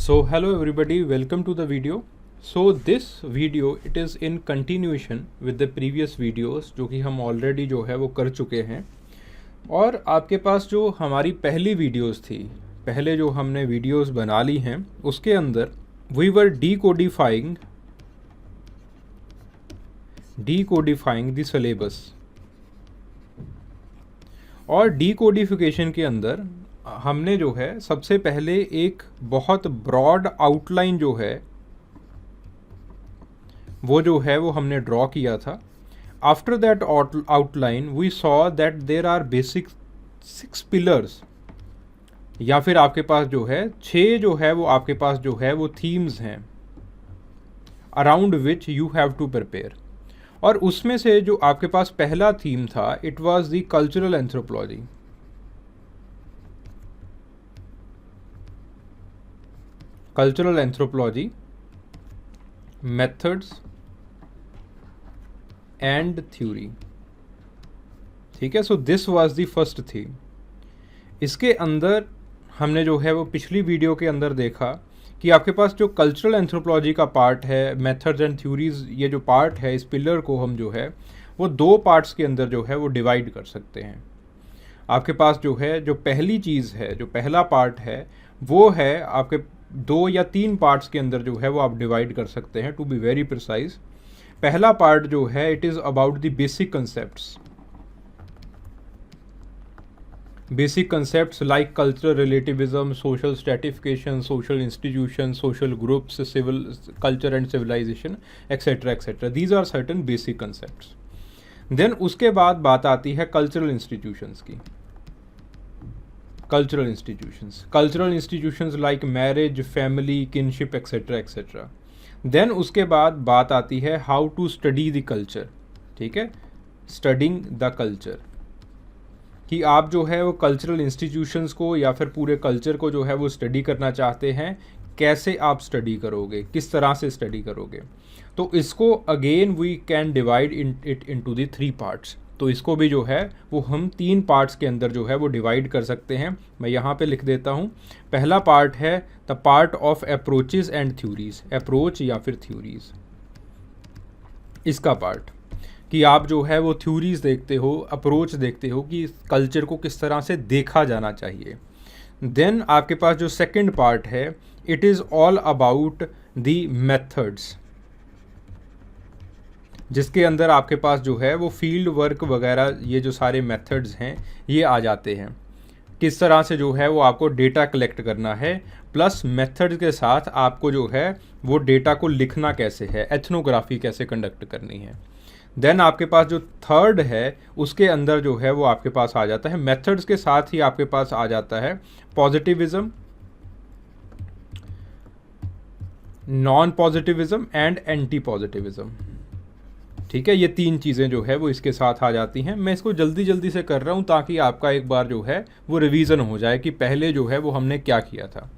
So hello everybody, welcome to the video. So this video it is in continuation with the previous videos जो कि हम already जो है वो कर चुके हैं। और आपके पास जो हमारी पहली वीडियोस थी, पहले जो हमने वीडियोस बना ली हैं, उसके अंदर we were decodifying the syllabus। और डिकोडिफिकेशन के अंदर हमने जो है सबसे पहले एक बहुत ब्रॉड आउटलाइन जो है वो हमने ड्रॉ किया था। After that outline we saw that there are basic 6 pillars, या फिर आपके पास जो है 6 जो है वो आपके पास जो है वो थीम्स हैं around which you have to prepare. और उसमें से जो आपके पास पहला थीम था it was the cultural anthropology. Cultural anthropology, methods and theory. ठीक है, so this was the first theme. इसके अंदर हमने जो है वो पिछली वीडियो के अंदर देखा कि आपके पास जो कल्चरल एंथ्रोपोलॉजी का पार्ट है, मेथड्स एंड थ्योरीज, ये जो पार्ट है, इस पिलर को हम जो है वो 2 पार्ट्स के अंदर जो है वो डिवाइड कर सकते हैं। आपके पास जो है जो पहली चीज़ है, जो पहला पार्ट है, वो है आपके 2 या 3 पार्ट्स के अंदर जो है वो आप डिवाइड कर सकते हैं, टू बी वेरी प्रिसाइज। पहला पार्ट जो है it is about the basic concepts. Basic concepts like cultural relativism, social stratification, social institutions, social groups, civil culture and civilization, etc. etc. These are certain basic concepts. Then उसके बाद बात आती है cultural institutions की। Cultural institutions like marriage, family, kinship, etc. etc. Then उसके बाद बात आती है how to study the culture। ठीक है, studying the culture, कि आप जो है वो कल्चरल इंस्टीट्यूशंस को या फिर पूरे कल्चर को जो है वो स्टडी करना चाहते हैं, कैसे आप स्टडी करोगे, किस तरह से स्टडी करोगे। तो इसको again we can divide it into the 3 parts. तो इसको भी जो है वो हम 3 पार्ट्स के अंदर जो है वो डिवाइड कर सकते हैं। मैं यहाँ पे लिख देता हूँ। पहला पार्ट है the part of approaches and theories, approach या फिर थ्योरीज, इसका पार्ट, कि आप जो है वो थ्योरीज देखते हो, अप्रोच देखते हो कि कल्चर को किस तरह से देखा जाना चाहिए। देन आपके पास जो सेकंड पार्ट है it is all about the methods, जिसके अंदर आपके पास जो है वो फील्ड वर्क वगैरह, ये जो सारे मेथड्स हैं ये आ जाते हैं। किस तरह से जो है वो आपको डेटा कलेक्ट करना है, प्लस मेथड के साथ आपको जो है वो डेटा को लिखना कैसे है, एथनोग्राफी कैसे कंडक्ट करनी है। देन आपके पास जो थर्ड है उसके अंदर जो है वो आपके पास आ जाता है, मेथड्स के साथ ही आपके पास आ जाता है positivism, non positivism and anti positivism. ठीक है, ये 3 चीज़ें जो है वो इसके साथ आ जाती हैं। मैं इसको जल्दी जल्दी से कर रहा हूँ ताकि आपका एक बार जो है वो रिवीजन हो जाए कि पहले जो है वो हमने क्या किया था।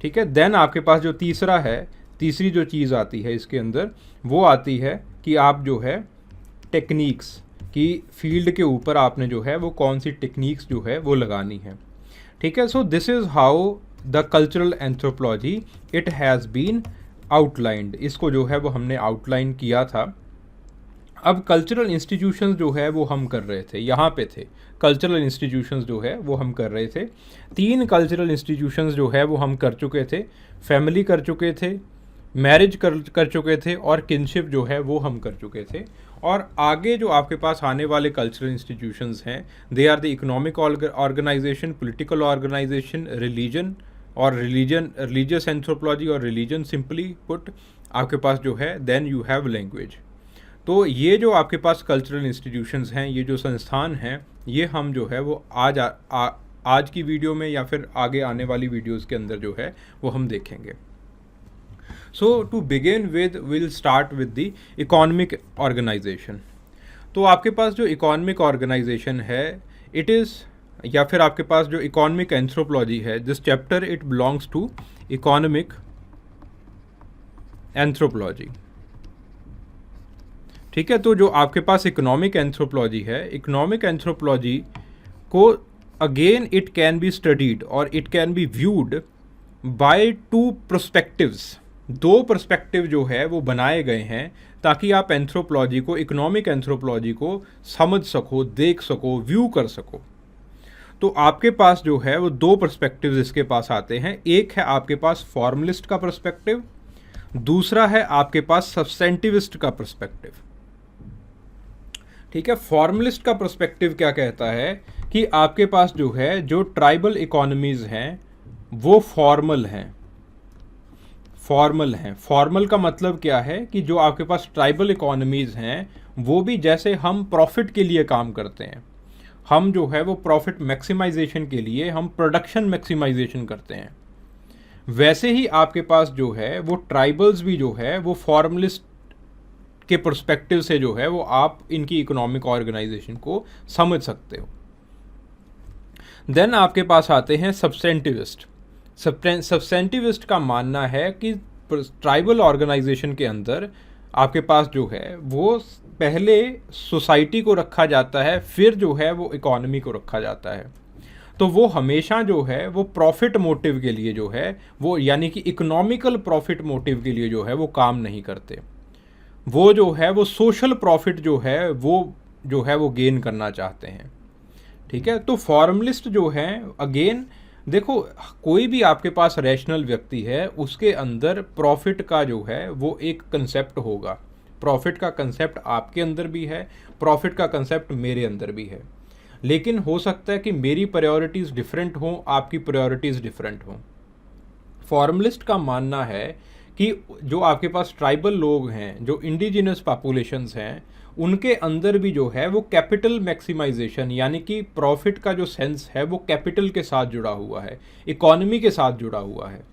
ठीक है, देन आपके पास जो तीसरा है, तीसरी जो चीज़ आती है इसके अंदर वो आती है कि आप जो है टेक्निक्स की फील्ड के ऊपर आपने जो है वो कौन सी टेक्निक्स जो है वो लगानी है। ठीक है, so this is how the cultural anthropology it has been outlined. इसको जो है वो हमने आउटलाइन किया था। अब कल्चरल इंस्टीट्यूशंस जो है वो हम कर रहे थे, यहाँ पे थे कल्चरल इंस्टीट्यूशंस जो है वो हम कर रहे थे। 3 कल्चरल इंस्टीट्यूशंस जो है वो हम कर चुके थे, फैमिली कर चुके थे, मैरिज कर चुके थे, और किनशिप जो है वो हम कर चुके थे। और आगे जो आपके पास आने वाले कल्चरल इंस्टीट्यूशंस हैं they are the economic organisation, political organisation, religion और रिलीजियस एंथ्रोपोलॉजी और रिलीजन सिंपली पुट आपके पास जो है। Then you have language. तो ये जो आपके पास कल्चरल इंस्टीट्यूशंस हैं, ये जो संस्थान हैं, ये हम जो है वो आज की वीडियो में या फिर आगे आने वाली वीडियोज़ के अंदर जो है वो हम देखेंगे। So to begin with, we'll start with the economic organization। तो आपके पास जो इकोनॉमिक ऑर्गेनाइजेशन है इट इज़, या फिर आपके पास जो इकोनॉमिक एंथ्रोपोलॉजी है, this chapter it belongs to economic anthropology. ठीक है, तो जो आपके पास इकोनॉमिक एंथ्रोपोलॉजी है, इकोनॉमिक एंथ्रोपोलॉजी को again it can be studied और it can be viewed by two prospectives, दो पर्सपेक्टिव जो है वो बनाए गए हैं ताकि आप एंथ्रोपोलॉजी को, इकोनॉमिक एंथ्रोपोलॉजी को समझ सको, देख सको, व्यू कर सको। तो आपके पास जो है वो दो पर्सपेक्टिव्स इसके पास आते हैं। एक है आपके पास फॉर्मलिस्ट का पर्सपेक्टिव, दूसरा है आपके पास सब्सटेंटिविस्ट का पर्सपेक्टिव। ठीक है, फॉर्मलिस्ट का पर्सपेक्टिव क्या कहता है कि आपके पास जो है, जो ट्राइबल इकोनॉमीज हैं वो फॉर्मल हैं। फॉर्मल का मतलब क्या है कि जो आपके पास ट्राइबल इकोनॉमीज हैं वो भी जैसे हम प्रॉफिट के लिए काम करते हैं, हम जो है वो प्रॉफिट मैक्सिमाइजेशन के लिए हम प्रोडक्शन मैक्सिमाइजेशन करते हैं, वैसे ही आपके पास जो है वो ट्राइबल्स भी जो है वो फॉर्मलिस्ट के पर्सपेक्टिव से जो है वो आप इनकी इकोनॉमिक ऑर्गेनाइजेशन को समझ सकते हो। देन आपके पास आते हैं सब्सटेंटिविस्ट। सब्सटेंटिविस्ट का मानना है कि ट्राइबल ऑर्गेनाइजेशन के अंदर आपके पास जो है वो पहले सोसाइटी को रखा जाता है, फिर जो है वो इकोनॉमी को रखा जाता है। तो वो हमेशा जो है वो प्रॉफिट मोटिव के लिए जो है वो, यानी कि इकोनॉमिकल प्रॉफिट मोटिव के लिए जो है वो काम नहीं करते। वो जो है वो सोशल प्रॉफिट जो है वो गेन करना चाहते हैं। ठीक है, तो फॉर्मलिस्ट जो है, अगेन देखो, कोई भी आपके पास रैशनल व्यक्ति है उसके अंदर प्रॉफिट का जो है वो एक कंसेप्ट होगा। प्रॉफिट का कंसेप्ट आपके अंदर भी है, प्रॉफिट का कंसेप्ट मेरे अंदर भी है, लेकिन हो सकता है कि मेरी प्रायोरिटीज़ डिफरेंट हों, आपकी प्रायोरिटीज़ डिफरेंट हों। फॉर्मलिस्ट का मानना है कि जो आपके पास ट्राइबल लोग हैं, जो इंडिजिनस पॉपुलेशंस हैं, उनके अंदर भी जो है वो कैपिटल मैक्सिमाइजेशन, यानी कि प्रॉफिट का जो सेंस है वो कैपिटल के साथ जुड़ा हुआ है, इकोनॉमी के साथ जुड़ा हुआ है।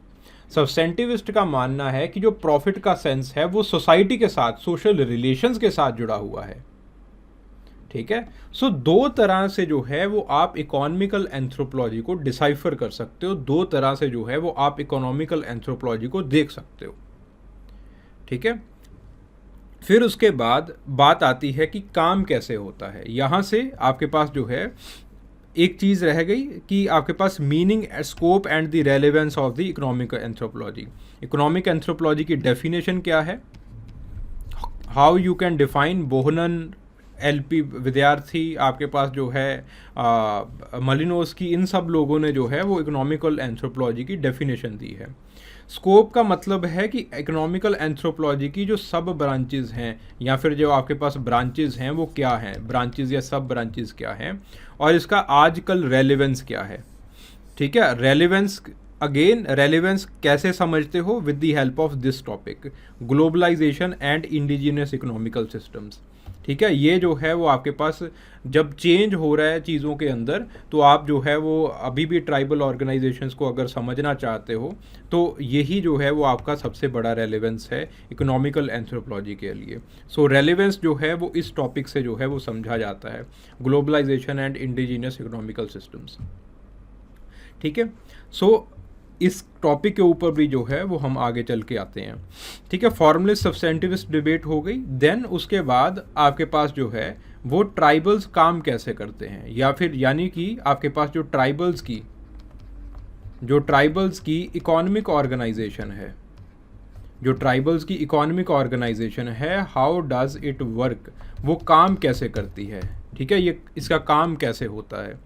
सब्सटेंटिविस्ट का मानना है कि जो प्रॉफिट का सेंस है वो सोसाइटी के साथ, सोशल रिलेशंस के साथ जुड़ा हुआ है। ठीक है, सो दो तरह से जो है वो आप इकोनॉमिकल एंथ्रोपोलॉजी को डिसाइफर कर सकते हो, दो तरह से जो है वो आप इकोनॉमिकल एंथ्रोपोलॉजी को देख सकते हो। ठीक है, फिर उसके बाद बात आती है कि काम कैसे होता है। यहाँ से आपके पास जो है एक चीज़ रह गई कि आपके पास meaning, scope and the relevance of the economic anthropology. Economic anthropology की डेफिनेशन क्या है, how you can define, Bohannan, LP Vidyarthi, आपके पास जो है मलिनोस्की, इन सब लोगों ने जो है वो इकोनॉमिकल एंथ्रोपोलॉजी की डेफिनेशन दी है। स्कोप का मतलब है कि इकोनॉमिकल एंथ्रोपोलॉजी की जो सब ब्रांचेज हैं, या फिर जो आपके पास ब्रांचेज हैं वो क्या हैं, ब्रांचेज या सब ब्रांचेज क्या हैं, और इसका आजकल रेलेवेंस क्या है। ठीक है, रेलेवेंस, अगेन रेलेवेंस कैसे समझते हो, with the help of this topic, globalisation and indigenous economical systems. ठीक है, ये जो है वो आपके पास जब चेंज हो रहा है चीज़ों के अंदर, तो आप जो है वो अभी भी ट्राइबल ऑर्गेनाइजेशंस को अगर समझना चाहते हो तो यही जो है वो आपका सबसे बड़ा रेलेवेंस है इकोनॉमिकल एंथ्रोपोलॉजी के लिए। सो रेलेवेंस जो है वो इस टॉपिक से जो है वो समझा जाता है, globalisation and indigenous economical systems. ठीक है, सो इस टॉपिक के ऊपर भी जो है वो हम आगे चल के आते हैं। ठीक है, फॉर्मलिस्ट सब्सटेंटिविस्ट डिबेट हो गई। देन उसके बाद आपके पास जो है वो ट्राइबल्स काम कैसे करते हैं, या फिर यानी कि आपके पास जो ट्राइबल्स की इकोनॉमिक ऑर्गेनाइजेशन है, जो ट्राइबल्स की इकोनॉमिक ऑर्गेनाइजेशन है, हाउ डज इट वर्क, वो काम कैसे करती है। ठीक है, ये इसका काम कैसे होता है।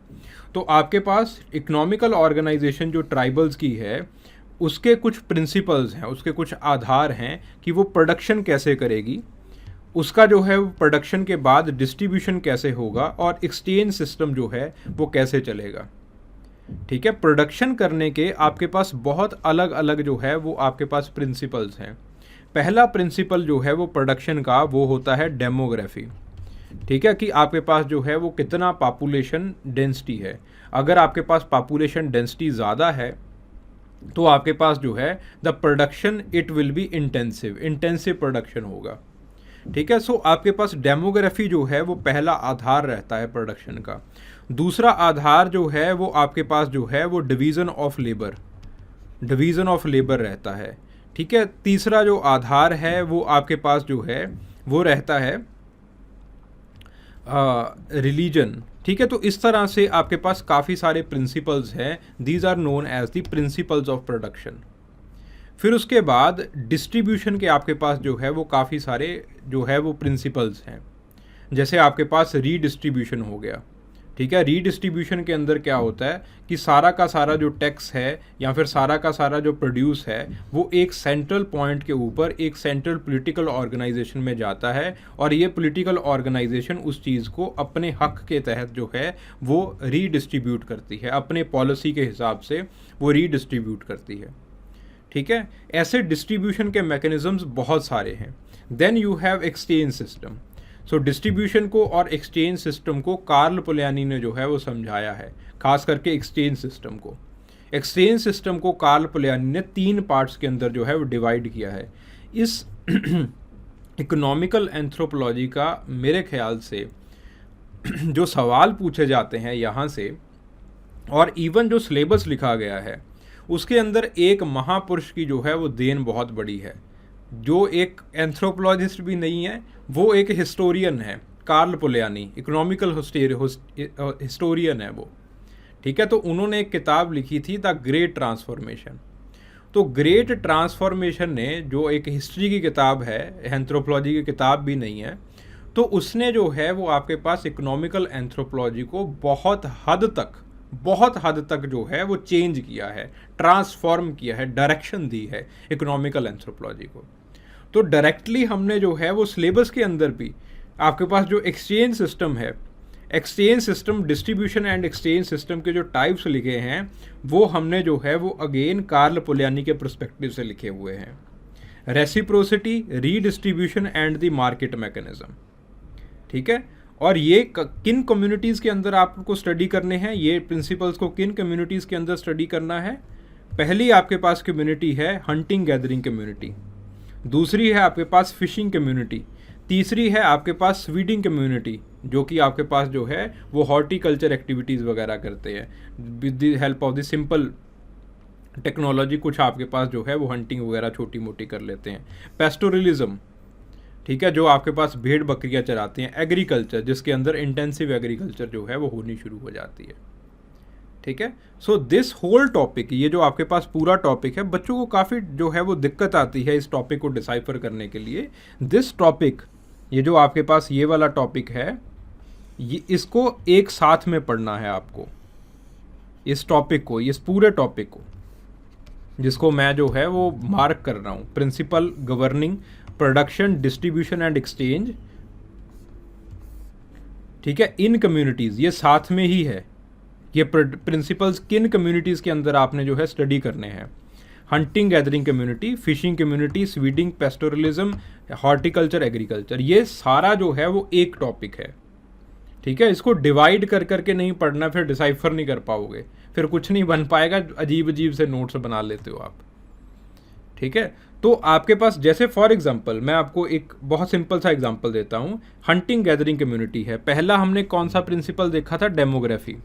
तो आपके पास इकोनॉमिकल ऑर्गेनाइजेशन जो ट्राइबल्स की है उसके कुछ प्रिंसिपल्स हैं, उसके कुछ आधार हैं कि वो प्रोडक्शन कैसे करेगी, उसका जो है प्रोडक्शन के बाद डिस्ट्रीब्यूशन कैसे होगा, और एक्सचेंज सिस्टम जो है वो कैसे चलेगा। ठीक है, प्रोडक्शन करने के आपके पास बहुत अलग अलग जो है वो आपके पास प्रिंसिपल्स हैं। पहला प्रिंसिपल जो है वो प्रोडक्शन का वो होता है डेमोग्राफी। ठीक है, कि आपके पास जो है वो कितना पॉपुलेशन डेंसिटी है। अगर आपके पास पॉपुलेशन डेंसिटी ज़्यादा है तो आपके पास जो है the production it will be intensive production होगा। ठीक है, सो आपके पास डेमोग्राफी जो है वो पहला आधार रहता है प्रोडक्शन का। दूसरा आधार जो है वो आपके पास जो है वो डिवीज़न ऑफ लेबर रहता है। ठीक है, तीसरा जो आधार है वो आपके पास जो है वो रहता है रिलीजन। ठीक है, तो इस तरह से आपके पास काफ़ी सारे प्रिंसिपल्स हैं, these are known as the principles of production. फिर उसके बाद डिस्ट्रीब्यूशन के आपके पास जो है वो काफ़ी सारे जो है वो प्रिंसिपल्स हैं। जैसे आपके पास रीडिस्ट्रीब्यूशन हो गया। ठीक है, रीडिस्ट्रीब्यूशन के अंदर क्या होता है कि सारा का सारा जो टैक्स है या फिर सारा का सारा जो प्रोड्यूस है वो एक सेंट्रल पॉइंट के ऊपर एक सेंट्रल पॉलिटिकल ऑर्गेनाइजेशन में जाता है, और ये पॉलिटिकल ऑर्गेनाइजेशन उस चीज़ को अपने हक के तहत जो है वो रीडिस्ट्रीब्यूट करती है, अपने पॉलिसी के हिसाब से वो रीडिस्ट्रीब्यूट करती है। ठीक है, ऐसे डिस्ट्रीब्यूशन के मैकेनिज्म्स बहुत सारे हैं। Then you have exchange system. So distribution को और एक्सचेंज सिस्टम को कार्ल पोलैनी ने जो है वो समझाया है, खास करके एक्सचेंज सिस्टम को। एक्सचेंज सिस्टम को कार्ल पोलैनी ने 3 पार्ट्स के अंदर जो है वो डिवाइड किया है। इस इकोनॉमिकल एंथ्रोपोलॉजी का मेरे ख्याल से जो सवाल पूछे जाते हैं यहाँ से, और इवन जो सिलेबस लिखा गया है उसके अंदर एक महापुरुष की जो है वो देन बहुत बड़ी है, जो एक एंथ्रोपोलॉजिस्ट भी नहीं है, वो एक हिस्टोरियन है। कार्ल पोलैनी इकोनॉमिकल हिस्टोरियन है वो। ठीक है, तो उन्होंने एक किताब लिखी थी द ग्रेट ट्रांसफॉर्मेशन। तो ग्रेट ट्रांसफॉर्मेशन ने, जो एक हिस्ट्री की किताब है, एंथ्रोपोलॉजी की किताब भी नहीं है, तो उसने जो है वो आपके पास इकोनॉमिकल एंथ्रोपोलॉजी को बहुत हद तक जो है वो चेंज किया है, ट्रांसफॉर्म किया है, डायरेक्शन दी है इकोनॉमिकल एंथ्रोपोलॉजी को। तो डायरेक्टली हमने जो है वो सिलेबस के अंदर भी आपके पास जो एक्सचेंज सिस्टम है, exchange system, distribution and exchange system के जो टाइप्स लिखे हैं वो हमने जो है वो अगेन कार्ल पोलैनी के पर्सपेक्टिव से लिखे हुए हैं। Reciprocity, redistribution and the market mechanism. ठीक है, और ये किन कम्युनिटीज़ के अंदर आपको स्टडी करने हैं, ये प्रिंसिपल्स को किन कम्युनिटीज़ के अंदर स्टडी करना है। पहली आपके पास कम्युनिटी है हंटिंग गैदरिंग कम्युनिटी, दूसरी है आपके पास फिशिंग कम्युनिटी, तीसरी है आपके पास स्वीडिंग कम्युनिटी, जो कि आपके पास जो है वो हॉर्टिकल्चर एक्टिविटीज़ वगैरह करते हैं with the help of the simple technology. कुछ आपके पास जो है वो हंटिंग वगैरह छोटी मोटी कर लेते हैं। पेस्टोरलिज्म, ठीक है, जो आपके पास भेड़ बकरियां चराते हैं। एग्रीकल्चर, जिसके अंदर इंटेंसिव एग्रीकल्चर जो है वो होनी शुरू हो जाती है। ठीक है, सो दिस होल टॉपिक, ये जो आपके पास पूरा टॉपिक है, बच्चों को काफ़ी जो है वो दिक्कत आती है इस टॉपिक को डिसाइफर करने के लिए। दिस टॉपिक, ये जो आपके पास ये वाला टॉपिक है, ये इसको एक साथ में पढ़ना है आपको, इस टॉपिक को, इस पूरे टॉपिक को, जिसको मैं जो है वो मार्क कर रहा हूँ। Principle governing production, distribution and exchange. ठीक है, इन कम्युनिटीज़, ये साथ में ही है। ये प्रिंसिपल्स किन कम्युनिटीज़ के अंदर आपने जो है स्टडी करने हैं। Hunting gathering community, fishing community, स्वीडिंग, pastoralism, horticulture, agriculture, ये सारा जो है वो एक टॉपिक है। ठीक है, इसको डिवाइड कर करके नहीं पढ़ना, फिर डिसाइफर नहीं कर पाओगे, फिर कुछ नहीं बन पाएगा, अजीब अजीब से नोट्स बना लेते हो आप। ठीक है, तो आपके पास जैसे फॉर एग्जांपल मैं आपको एक बहुत सिंपल सा एग्जांपल देता हूँ। हंटिंग गैदरिंग कम्युनिटी है, पहला हमने कौन सा प्रिंसिपल देखा था, डेमोग्राफी।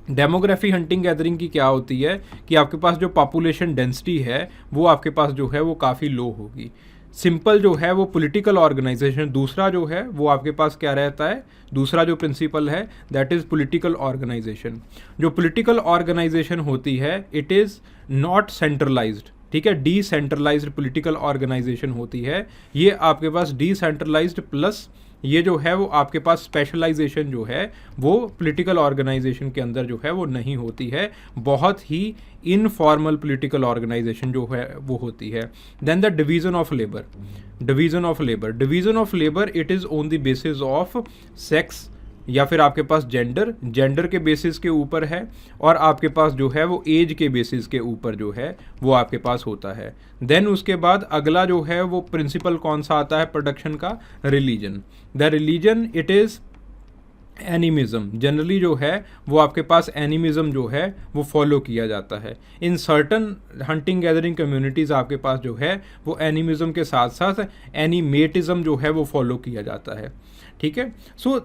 डेमोग्राफी हंटिंग गैदरिंग की क्या होती है कि आपके पास जो पॉपुलेशन डेंसिटी है वो आपके पास जो है वो काफ़ी लो होगी। सिंपल जो है वो पॉलिटिकल ऑर्गेनाइजेशन। दूसरा जो है वो आपके पास क्या रहता है, दूसरा जो प्रिंसिपल है दैट इज़ पॉलिटिकल ऑर्गेनाइजेशन। जो पॉलिटिकल ऑर्गेनाइजेशन होती है इट इज़ नॉट सेंट्रलाइज्ड। ठीक है, डिसेंट्रलाइज्ड पॉलिटिकल ऑर्गेनाइजेशन होती है। ये आपके पास डिसेंट्रलाइज्ड प्लस ये जो है वो आपके पास स्पेशलाइजेशन जो है वो पॉलिटिकल ऑर्गेनाइजेशन के अंदर जो है वो नहीं होती है, बहुत ही इनफॉर्मल पॉलिटिकल ऑर्गेनाइजेशन जो है वो होती है। Then the division of labour, division of labour, division of labour it is on the basis of sex या फिर आपके पास जेंडर, जेंडर के बेसिस के ऊपर है, और आपके पास जो है वो एज के बेसिस के ऊपर जो है वो आपके पास होता है। देन उसके बाद अगला जो है वो प्रिंसिपल कौन सा आता है प्रोडक्शन का, religion. The religion it is animism. Generally जो है वो आपके पास एनिमिज्म जो है वो फॉलो किया जाता है। In certain hunting gathering communities आपके पास जो है वो एनिमिज्म के साथ साथ एनिमेटिज्म जो है वो फॉलो किया जाता है। ठीक है, सो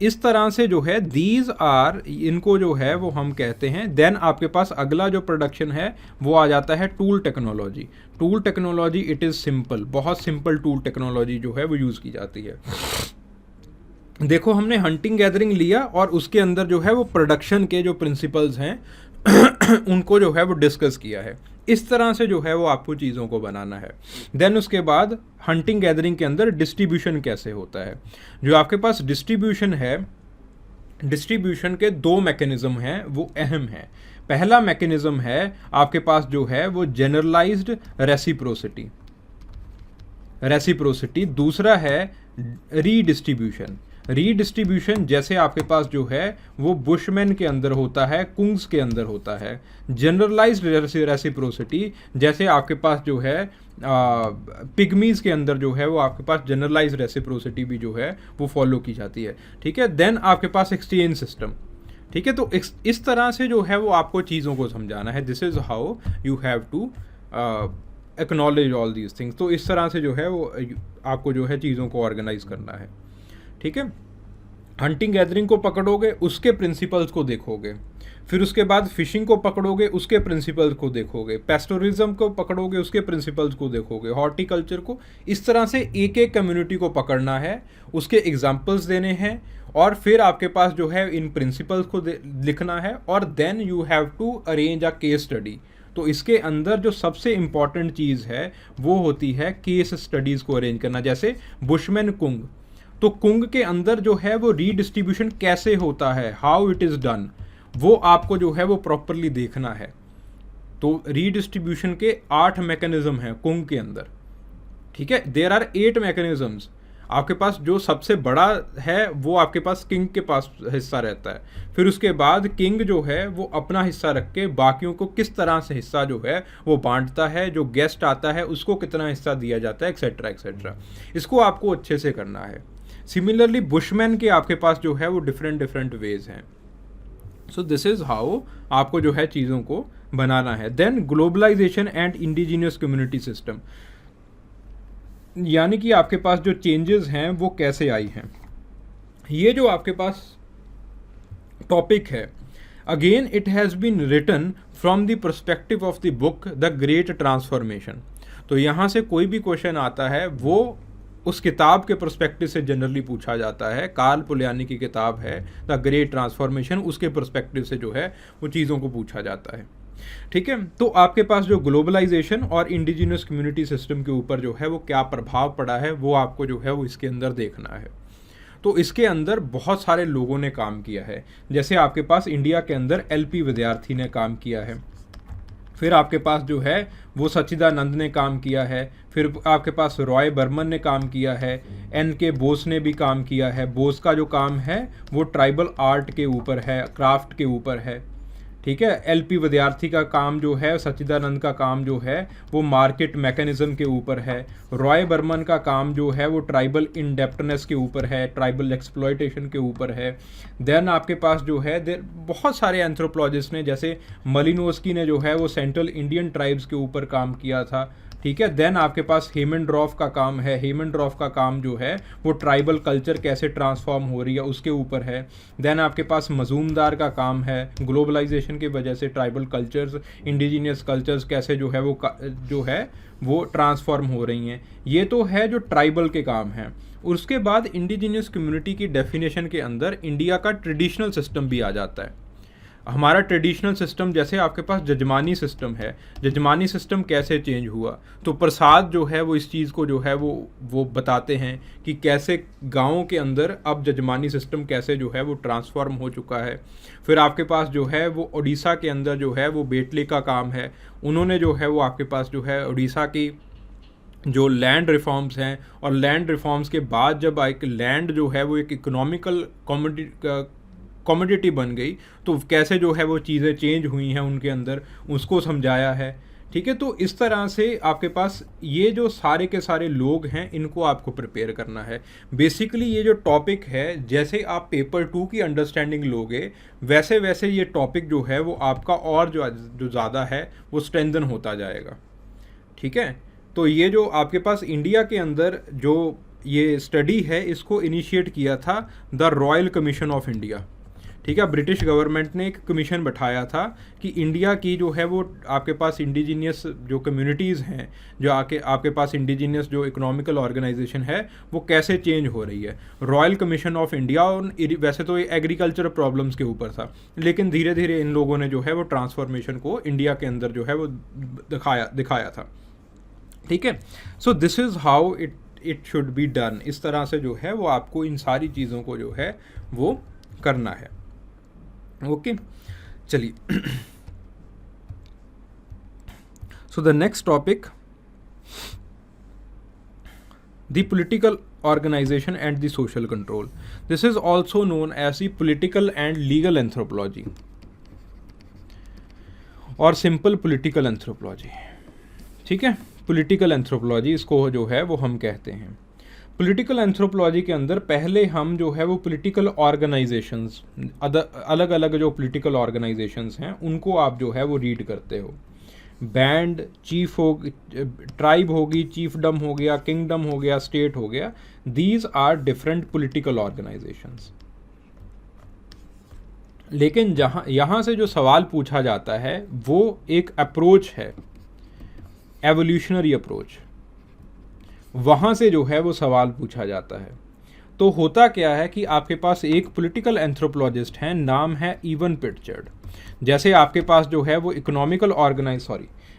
इस तरह से जो है दीज आर, इनको जो है वो हम कहते हैं। देन आपके पास अगला जो प्रोडक्शन है वो आ जाता है tool technology. Tool technology it is simple, बहुत सिंपल टूल टेक्नोलॉजी जो है वो यूज़ की जाती है। देखो हमने हंटिंग गैदरिंग लिया और उसके अंदर जो है वो प्रोडक्शन के जो प्रिंसिपल्स हैं उनको जो है वो डिस्कस किया है। इस तरह से जो है वो आपको चीज़ों को बनाना है। देन उसके बाद हंटिंग गैदरिंग के अंदर डिस्ट्रीब्यूशन कैसे होता है। जो आपके पास डिस्ट्रीब्यूशन है, डिस्ट्रीब्यूशन के दो मैकेनिज्म हैं वो अहम हैं। पहला मैकेनिज्म है आपके पास जो है वो जनरलाइज्ड रेसिप्रोसिटी, रेसिप्रोसिटी। दूसरा है रीडिस्ट्रीब्यूशन। रीडिस्ट्रीब्यूशन जैसे आपके पास जो है वो बुशमैन के अंदर होता है, कुंग्स के अंदर होता है। जनरलाइज्ड रेसिप्रोसिटी जैसे आपके पास जो है पिग्मीज के अंदर जो है वो आपके पास जनरलाइज्ड रेसिप्रोसिटी भी जो है वो फॉलो की जाती है। ठीक है, देन आपके पास एक्सचेंज सिस्टम। ठीक है, तो इस तरह से जो है वो आपको चीज़ों को समझाना है। This is how you have to acknowledge all these things. तो इस तरह से जो है वो आपको जो है चीज़ों को ऑर्गेनाइज करना है। ठीक है, हंटिंग गैदरिंग को पकड़ोगे, उसके प्रिंसिपल्स को देखोगे, फिर उसके बाद फिशिंग को पकड़ोगे, उसके प्रिंसिपल्स को देखोगे, पेस्टोरिज्म को पकड़ोगे, उसके प्रिंसिपल्स को देखोगे, हॉर्टिकल्चर को। इस तरह से एक एक कम्युनिटी को पकड़ना है, उसके एग्जाम्पल्स देने हैं, और फिर आपके पास जो है इन प्रिंसिपल्स को लिखना है, और then you have to arrange a case study. तो इसके अंदर जो सबसे इम्पॉर्टेंट चीज़ है वो होती है केस स्टडीज़ को अरेंज करना। जैसे बुशमैन कुंग, तो कुंग के अंदर जो है वो रीडिस्ट्रीब्यूशन कैसे होता है, हाउ इट इज़ डन, वो आपको जो है वो प्रॉपरली देखना है। तो रीडिस्ट्रीब्यूशन के 8 मैकेनिज्म हैं कुंग के अंदर। ठीक है, देयर आर 8 मैकेनिज्म्स। आपके पास जो सबसे बड़ा है वो आपके पास किंग के पास हिस्सा रहता है। फिर उसके बाद किंग जो है वो अपना हिस्सा रख के बाकियों को किस तरह से हिस्सा जो है वो बांटता है, जो गेस्ट आता है उसको कितना हिस्सा दिया जाता है, एक्सेट्रा एक्सेट्रा। इसको आपको अच्छे से करना है। सिमिलरली बुशमैन के आपके पास जो है वो डिफरेंट डिफरेंट वेज हैं। सो दिस इज़ हाउ आपको जो है चीज़ों को बनाना है। Then globalisation and indigenous community system, यानी कि आपके पास जो चेंजेस हैं वो कैसे आई हैं। ये जो आपके पास टॉपिक है, again it has been written from the perspective of the book the Great Transformation. तो यहाँ से कोई भी क्वेश्चन आता है वो उस किताब के पर्सपेक्टिव से जनरली पूछा जाता है। कार्ल पुलियानी की किताब है द ग्रेट ट्रांसफॉर्मेशन, उसके पर्सपेक्टिव से जो है वो चीज़ों को पूछा जाता है। ठीक है, तो आपके पास जो ग्लोबलाइजेशन और इंडिजिनियस कम्युनिटी सिस्टम के ऊपर जो है वो क्या प्रभाव पड़ा है वो आपको जो है वो इसके अंदर देखना है। तो इसके अंदर बहुत सारे लोगों ने काम किया है। जैसे आपके पास इंडिया के अंदर LP विद्यार्थी ने काम किया है, फिर आपके पास जो है वो सच्चिदानंद ने काम किया है, फिर आपके पास रॉय बर्मन ने काम किया है, NK बोस ने भी काम किया है। बोस का जो काम है वो ट्राइबल आर्ट के ऊपर है, क्राफ्ट के ऊपर है। ठीक है, LP विद्यार्थी का काम जो है, सच्चिदानंद का काम जो है वो मार्केट मैकेनिज्म के ऊपर है। रॉय बर्मन का काम जो है वो ट्राइबल इनडेप्टनेस के ऊपर है, ट्राइबल एक्सप्लॉयटेशन के ऊपर है। देन आपके पास जो है बहुत सारे एंथ्रोपोलॉजिस्ट ने, जैसे मलिनोस्की ने जो है वो सेंट्रल इंडियन ट्राइब्स के ऊपर काम किया था। ठीक है, देन आपके पास हेमनड्रॉफ का काम है। हेमनड्रॉफ का काम जो है वो ट्राइबल कल्चर कैसे ट्रांसफॉर्म हो रही है उसके ऊपर है। देन आपके पास मजूमदार का काम है, ग्लोबलाइजेशन की वजह से ट्राइबल कल्चर्स, इंडिजीनियस कल्चर्स कैसे जो है वो ट्रांसफॉर्म हो रही हैं। ये तो है जो ट्राइबल के काम हैं। उसके बाद इंडिजीनियस कम्युनिटी की डेफिनेशन के अंदर इंडिया का ट्रेडिशनल सिस्टम भी आ जाता है। हमारा ट्रेडिशनल सिस्टम, जैसे आपके पास जजमानी सिस्टम है, जजमानी सिस्टम कैसे चेंज हुआ, तो प्रसाद जो है वो इस चीज़ को जो है वो बताते हैं कि कैसे गाँवों के अंदर अब जजमानी सिस्टम कैसे जो है वो ट्रांसफॉर्म हो चुका है। फिर आपके पास जो है वो उड़ीसा के अंदर जो है वो बेटले का काम है। उन्होंने जो है वो आपके पास जो है उड़ीसा की जो लैंड रिफॉर्म्स हैं, और लैंड रिफॉर्म्स के बाद जब एक लैंड जो है वो एक इकोनॉमिकल कमोडिटी बन गई, तो कैसे जो है वो चीज़ें चेंज हुई हैं उनके अंदर, उसको समझाया है। ठीक है, तो इस तरह से आपके पास ये जो सारे के सारे लोग हैं इनको आपको प्रिपेयर करना है। बेसिकली ये जो टॉपिक है, जैसे आप पेपर 2 की अंडरस्टैंडिंग लोगे वैसे वैसे ये टॉपिक जो है वो आपका और जो ज़्यादा है वो स्ट्रेंथन होता जाएगा। ठीक है, तो ये जो आपके पास इंडिया के अंदर जो ये स्टडी है इसको इनिशिएट किया था the royal commission of India. ठीक है। ब्रिटिश गवर्नमेंट ने एक कमीशन बैठाया था कि इंडिया की जो है वो आपके पास इंडिजीनियस जो कम्युनिटीज़ हैं, जो आपके पास इंडिजीनियस जो इकोनॉमिकल ऑर्गेनाइजेशन है वो कैसे चेंज हो रही है। रॉयल कमीशन ऑफ इंडिया वैसे तो ये एग्रीकल्चर प्रॉब्लम्स के ऊपर था, लेकिन धीरे धीरे इन लोगों ने जो है वो ट्रांसफॉर्मेशन को इंडिया के अंदर जो है वो दिखाया था। ठीक है। So this is how it should be done. इस तरह से जो है वो आपको इन सारी चीज़ों को जो है वो करना है। ओके, चलिए। So the next topic, the political organisation and the social control. This is also known as the political and legal anthropology और सिंपल पॉलिटिकल एंथ्रोपोलॉजी। ठीक है, पॉलिटिकल एंथ्रोपोलॉजी इसको जो है वो हम कहते हैं। पॉलिटिकल एंथ्रोपोलॉजी के अंदर पहले हम जो है वो पॉलिटिकल ऑर्गेनाइजेशंस, अलग अलग जो पॉलिटिकल ऑर्गेनाइजेशंस हैं उनको आप जो है वो रीड करते हो। बैंड, चीफ हो, ट्राइब होगी, चीफडम हो गया, किंगडम हो गया, स्टेट हो गया, these are different political organisations. लेकिन यहाँ से जो सवाल पूछा जाता है वो एक अप्रोच है, एवोल्यूशनरी अप्रोच। वहाँ से जो है वो सवाल पूछा जाता है। तो होता क्या है कि आपके पास एक पॉलिटिकल एंथ्रोपोलॉजिस्ट हैं, नाम है इवन प्रिटचार्ड। जैसे आपके पास जो है वो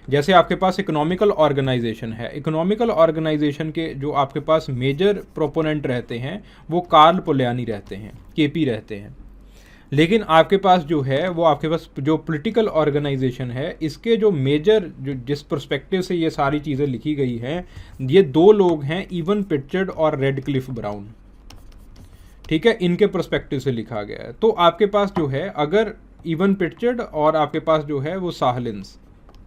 जैसे आपके पास इकोनॉमिकल ऑर्गेनाइजेशन है, इकोनॉमिकल ऑर्गेनाइजेशन के जो आपके पास मेजर प्रोपोनेंट रहते हैं वो कार्ल पोलैनी रहते हैं, केपी रहते हैं। लेकिन आपके पास जो है वो आपके पास जो पॉलिटिकल ऑर्गेनाइजेशन है, इसके जो मेजर जो जिस पर्सपेक्टिव से ये सारी चीज़ें लिखी गई हैं, ये दो लोग हैं, इवन प्रिटचार्ड और रेडक्लिफ ब्राउन। ठीक है, इनके पर्सपेक्टिव से लिखा गया है। तो आपके पास जो है अगर इवन प्रिटचार्ड और आपके पास जो है वो साहलिन्स,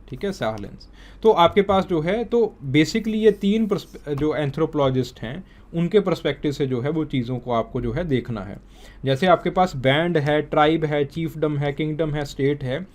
ठीक है, साहलिन्स, तो आपके पास जो है तो बेसिकली ये तीन जो एंथ्रोपोलॉजिस्ट हैं उनके पर्सपेक्टिव से जो है वो चीज़ों को आपको जो है देखना है। जैसे आपके पास बैंड है, ट्राइब है, चीफडम है, किंगडम है, स्टेट है,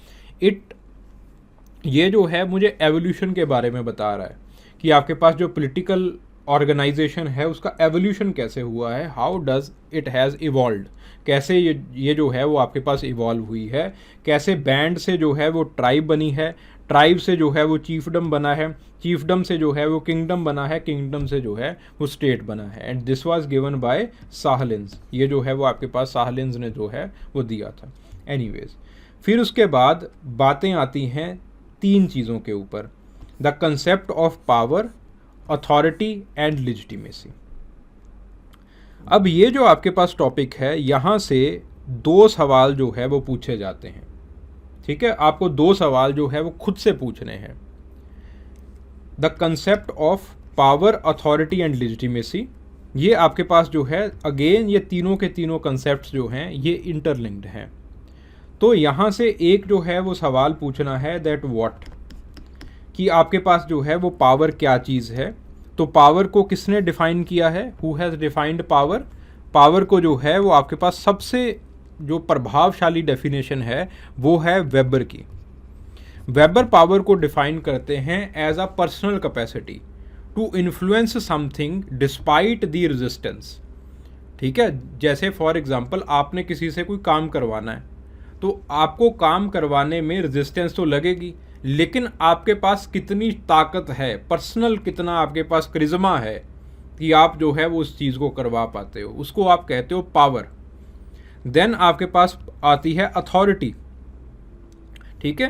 ये जो है मुझे एवोल्यूशन के बारे में बता रहा है कि आपके पास जो पॉलिटिकल ऑर्गेनाइजेशन है उसका एवोल्यूशन कैसे हुआ है, how does it has evolved, कैसे ये जो है वो आपके पास इवॉल्व हुई है, कैसे बैंड से जो है वो ट्राइब बनी है, ट्राइब से जो है वो चीफडम बना है, चीफडम से जो है वो किंगडम बना है, किंगडम से जो है वो स्टेट बना है। And this was given by साहलिन्स। ये जो है वो आपके पास साहलिन्स ने जो है वो दिया था। एनीवेज, फिर उसके बाद बातें आती हैं तीन चीज़ों के ऊपर, the concept of power, authority and legitimacy. अब ये जो आपके पास टॉपिक है, यहाँ से दो सवाल जो है वो पूछे जाते हैं। ठीक है, आपको दो सवाल जो है वो खुद से पूछने हैं। The concept of power, authority and legitimacy, ये आपके पास जो है अगेन ये तीनों के तीनों कंसेप्ट जो हैं ये इंटरलिंक्ड हैं। तो यहाँ से एक जो है वो सवाल पूछना है दैट व्हाट, कि आपके पास जो है वो पावर क्या चीज़ है। तो पावर को किसने डिफाइन किया है, who has defined power. Power को जो है वो आपके पास सबसे जो प्रभावशाली डेफिनेशन है वो है वेबर की। वेबर पावर को डिफाइन करते हैं as a personal capacity to influence something despite the resistance. ठीक है, जैसे फॉर एग्जांपल आपने किसी से कोई काम करवाना है, तो आपको काम करवाने में रेजिस्टेंस तो लगेगी, लेकिन आपके पास कितनी ताकत है, पर्सनल कितना आपके पास करिश्मा है कि आप जो है वो उस चीज़ को करवा पाते हो, उसको आप कहते हो पावर। देन आपके पास आती है अथॉरिटी। ठीक है,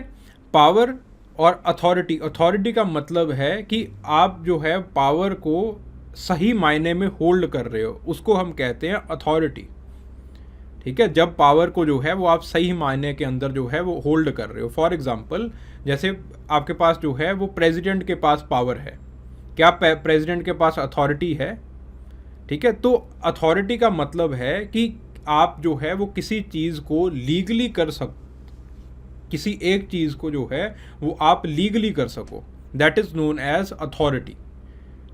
पावर और अथॉरिटी। अथॉरिटी का मतलब है कि आप जो है पावर को सही मायने में होल्ड कर रहे हो, उसको हम कहते हैं अथॉरिटी। ठीक है, जब पावर को जो है वो आप सही मायने के अंदर जो है वो होल्ड कर रहे हो। फॉर एग्जांपल, जैसे आपके पास जो है वो प्रेसिडेंट के पास पावर है, क्या प्रेसिडेंट के पास अथॉरिटी है? ठीक है, तो अथॉरिटी का मतलब है कि आप जो है वो किसी चीज़ को लीगली कर सको, किसी एक चीज़ को जो है वो आप लीगली कर सको, that is known as authority.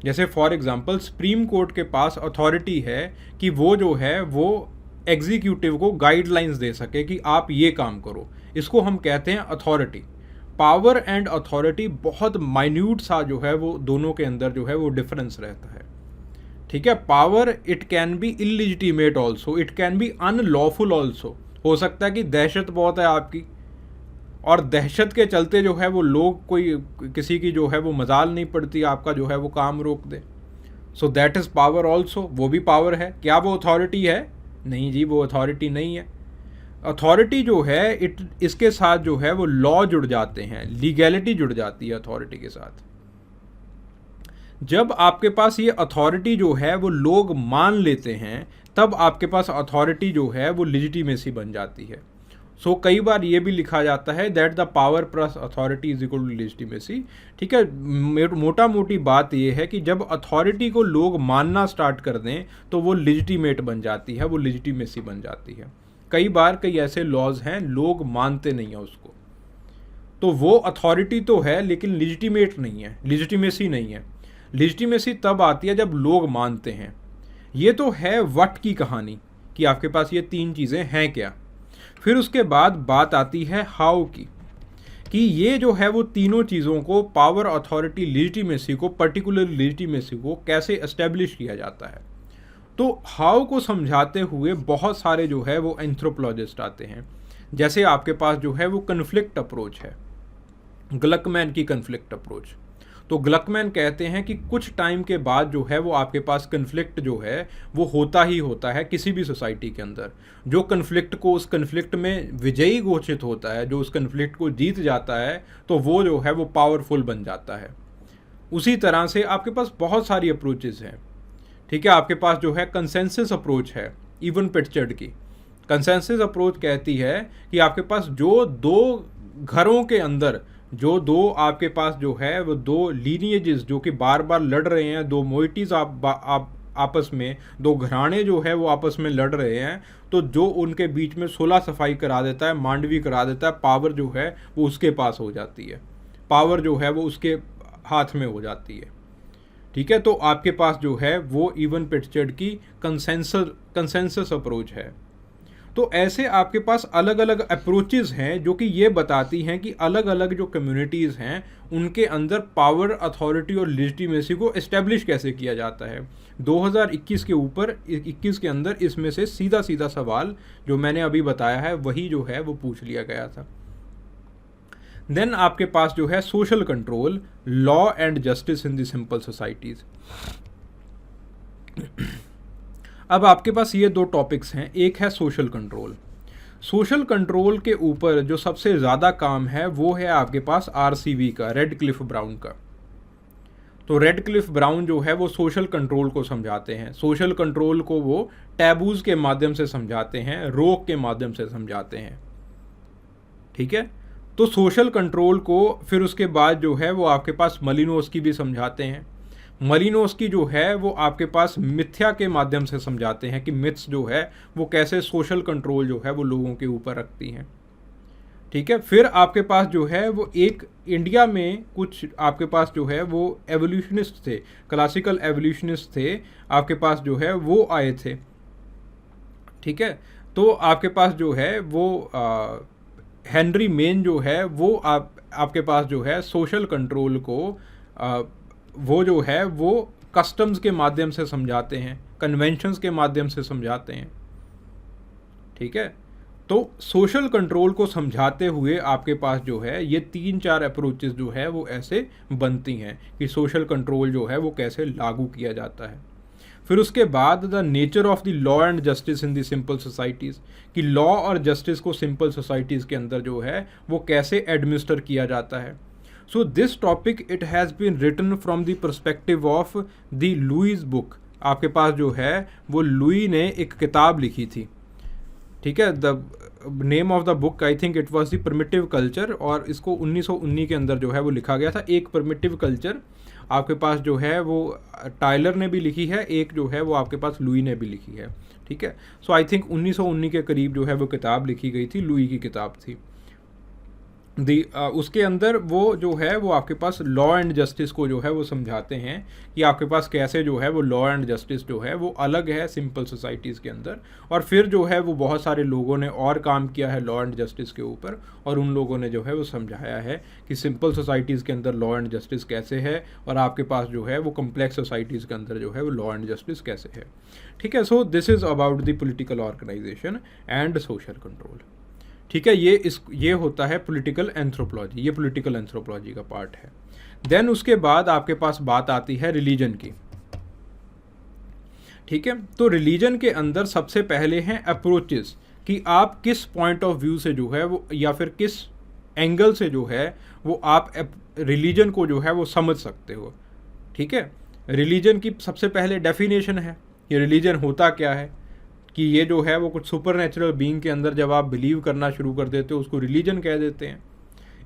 जैसे फॉर एग्जांपल सुप्रीम कोर्ट के पास अथॉरिटी है कि वो जो है वो एग्जीक्यूटिव को गाइडलाइंस दे सके कि आप ये काम करो, इसको हम कहते हैं अथॉरिटी। पावर एंड अथॉरिटी बहुत माइन्यूट सा जो है वो दोनों के अंदर जो है वो डिफरेंस रहता है। ठीक है, power it can B illegitimate also, it can B unlawful also. हो सकता है कि दहशत बहुत है आपकी, और दहशत के चलते जो है वो लोग, कोई किसी की जो है वो मजाल नहीं पड़ती आपका जो है वो काम रोक दे। So that is power also, वो भी पावर है। क्या वो अथॉरिटी है? नहीं जी, वो अथॉरिटी नहीं है। अथॉरिटी जो है इसके साथ जो है वो लॉ जुड़ जाते हैं, लीगैलिटी जुड़ जाती है अथॉरिटी के साथ। जब आपके पास ये अथॉरिटी जो है वो लोग मान लेते हैं, तब आपके पास अथॉरिटी जो है वो लिजिटिमेसी बन जाती है। सो कई बार ये भी लिखा जाता है that the power plus authority is equal to legitimacy. ठीक है, मोटा मोटी बात ये है कि जब अथॉरिटी को लोग मानना स्टार्ट कर दें तो वो लिजिटिमेट बन जाती है, वो लिजिटिमेसी बन जाती है। कई बार कई ऐसे लॉज हैं लोग मानते नहीं हैं उसको, तो वो अथॉरिटी तो है लेकिन लिजिटिमेट नहीं है, लिजिटिमेसी नहीं है। लिजिटिमेसी तब आती है जब लोग मानते हैं। ये तो है व्हाट की कहानी कि आपके पास ये तीन चीज़ें हैं क्या। फिर उसके बाद बात आती है हाउ की, कि ये जो है वो तीनों चीज़ों को, पावर, अथॉरिटी, लिजिटिमेसी को, पर्टिकुलर लिजिटिमेसी को कैसे एस्टेब्लिश किया जाता है। तो हाउ को समझाते हुए बहुत सारे जो है वो एंथ्रोपोलॉजिस्ट आते हैं। जैसे आपके पास जो है वो कन्फ्लिक्ट अप्रोच है, ग्लकमैन की कन्फ्लिक्ट अप्रोच। तो ग्लकमैन कहते हैं कि कुछ टाइम के बाद जो है वो आपके पास कन्फ्लिक्ट जो है वो होता ही होता है किसी भी सोसाइटी के अंदर। जो कन्फ्लिक्ट को, उस कन्फ्लिक्ट में विजयी घोषित होता है, जो उस कन्फ्लिक्ट को जीत जाता है, तो वो जो है वो पावरफुल बन जाता है। उसी तरह से आपके पास बहुत सारी अप्रोचेस हैं। ठीक है, आपके पास जो है कंसेंसस अप्रोच है, इवन पिटचर्ड की। कंसेंसस अप्रोच कहती है कि आपके पास जो दो घरों के अंदर, जो दो आपके पास जो है वो दो लीनिएजेस जो कि बार बार लड़ रहे हैं, दो मोइटीज़ आप आपस में, दो घराने जो है वो आपस में लड़ रहे हैं, तो जो उनके बीच में सुलह सफाई करा देता है, मांडवी करा देता है, पावर जो है वो उसके पास हो जाती है, पावर जो है वो उसके हाथ में हो जाती है। ठीक है, तो आपके पास जो है वो इवन पिटचर्ड की कंसेंसस अप्रोच है। तो ऐसे आपके पास अलग अलग अप्रोचेस हैं जो कि ये बताती हैं कि अलग अलग जो कम्युनिटीज़ हैं उनके अंदर पावर, अथॉरिटी और लेजिटिमेसी को इस्टेब्लिश कैसे किया जाता है। 2021 के ऊपर 21 के अंदर इसमें से सीधा सीधा सवाल जो मैंने अभी बताया है वही जो है वो पूछ लिया गया था। देन आपके पास जो है social control, law and justice in the simple societies. अब आपके पास ये दो टॉपिक्स हैं, एक है सोशल कंट्रोल। सोशल कंट्रोल के ऊपर जो सबसे ज़्यादा काम है वो है आपके पास आरसीबी का, रेडक्लिफ ब्राउन का। तो रेडक्लिफ ब्राउन जो है वो सोशल कंट्रोल को समझाते हैं। सोशल कंट्रोल को वो टैबूज़ के माध्यम से समझाते हैं, रोक के माध्यम से समझाते हैं। ठीक है, तो सोशल कंट्रोल को फिर उसके बाद जो है वो आपके पास मलिनोस्की भी समझाते हैं। मलिनोस्की जो है वो आपके पास मिथ्या के माध्यम से समझाते हैं कि मिथ्स जो है वो कैसे सोशल कंट्रोल जो है वो लोगों के ऊपर रखती हैं। ठीक है, फिर आपके पास जो है वो एक इंडिया में कुछ आपके पास जो है वो एवोल्यूशनिस्ट थे, क्लासिकल एवोल्यूशनिस्ट थे, आपके पास जो है वो आए थे। ठीक है, तो आपके पास जो है वो हेनरी मेन जो है वो आपके पास जो है सोशल कंट्रोल को वो जो है वो कस्टम्स के माध्यम से समझाते हैं, कन्वेंशंस के माध्यम से समझाते हैं। ठीक है, तो सोशल कंट्रोल को समझाते हुए आपके पास जो है ये 3-4 अप्रोचेस जो है वो ऐसे बनती हैं कि सोशल कंट्रोल जो है वो कैसे लागू किया जाता है। फिर उसके बाद the nature of the law and justice in the simple societies, कि लॉ और जस्टिस को सिंपल सोसाइटीज़ के अंदर जो है वो कैसे एडमिनिस्टर किया जाता है। So this topic it has been written from the perspective of the Lewis book. आपके पास जो है वो लुई ने एक किताब लिखी थी। ठीक है, the name of the book I think it was the primitive culture, और इसको 1919 के अंदर जो है वो लिखा गया था। एक प्रिमिटिव कल्चर आपके पास जो है वो टाइलर ने भी लिखी है, एक जो है वो आपके पास लुई ने भी लिखी है। ठीक है, सो आई थिंक 1919 के करीब जो है वो किताब लिखी गई थी, लुई की किताब थी। उसके अंदर वो जो है वो आपके पास लॉ एंड जस्टिस को जो है वो समझाते हैं कि आपके पास कैसे जो है वो लॉ एंड जस्टिस जो है वो अलग है सिंपल सोसाइटीज़ के अंदर। और फिर जो है वो बहुत सारे लोगों ने और काम किया है लॉ एंड जस्टिस के ऊपर, और उन लोगों ने जो है वो समझाया है कि सिंपल सोसाइटीज़ के अंदर लॉ एंड जस्टिस कैसे है, और आपके पास जो है वो कम्प्लेक्स सोसाइटीज़ के अंदर जो है वो लॉ एंड जस्टिस कैसे है। ठीक है, so this is about the political organisation and social control. ठीक है, ये होता है पॉलिटिकल एंथ्रोपोलॉजी, ये पॉलिटिकल एंथ्रोपोलॉजी का पार्ट है। देन उसके बाद आपके पास बात आती है रिलीजन की। ठीक है, तो रिलीजन के अंदर सबसे पहले हैं अप्रोचेस, कि आप किस पॉइंट ऑफ व्यू से जो है वो, या फिर किस एंगल से जो है वो आप रिलीजन को जो है वो समझ सकते हो। ठीक है, रिलीजन की सबसे पहले डेफिनेशन है, ये रिलीजन होता क्या है, कि ये जो है वो कुछ सुपर नेचुरल बीइंग के अंदर जब आप बिलीव करना शुरू कर देते हो उसको रिलीजन कह देते हैं।